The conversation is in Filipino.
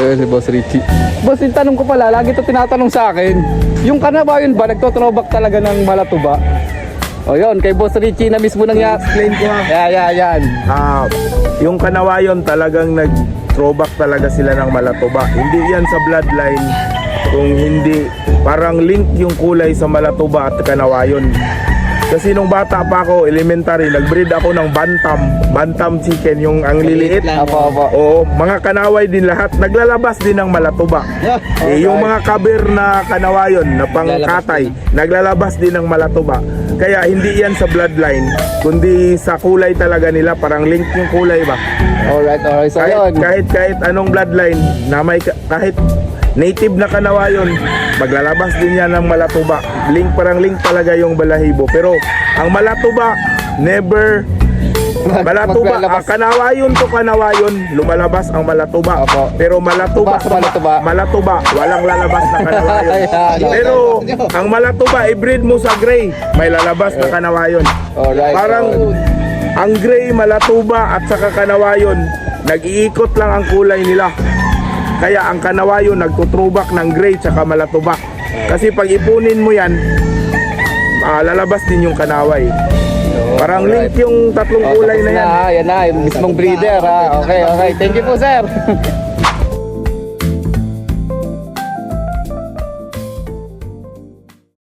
Ayun si Boss Richie. Boss, yung tanong ko pala, lagi ito tinatanong sa akin. Yung kanabayon ba, nagtotrobak talaga ng malatuba? O yun, kay Boss Richie na mismo nang Explain ko ha. yan. Yung kanawayon talagang nag-throwback talaga sila ng malatuba. Hindi yan sa bloodline. Kung hindi, parang link yung kulay sa malatuba at kanawayon. Kasi nung bata pa ako, elementary, nag-breed ako ng bantam chicken, yung ang liliit. Apo. Oo, mga kanaway din lahat. Naglalabas din ng malatuba. Yung mga kabir na kanawayon na pangkatay, naglalabas din ng malatuba. Kaya hindi yan sa bloodline, kundi sa kulay talaga nila, parang link yung kulay ba. Alright. So yun. Kahit anong bloodline na may kahit native na kanawayon, maglalabas din yan ng malatuba. Parang link talaga yung balahibo. Pero ang malatuba, never malatuba. Ang kanawayon to kanawayon, lumalabas ang malatuba. Opo. Pero malatuba Sa malatuba. walang lalabas na kanawayon. Ayan. Pero ang malatuba, i-breed mo sa gray, may lalabas na kanawayon. Alright. Parang ang gray, malatuba at saka kanawayon, nag-iikot lang ang kulay nila. Kaya ang kanawayon nagtutrubak ng gray tsaka malatuba. Kasi pag ipunin mo yan, lalabas din yung kanaway. Parang link yung tatlong kulay na yan. Yan na, yung mismong breeder ha. Okay. Thank you po, sir.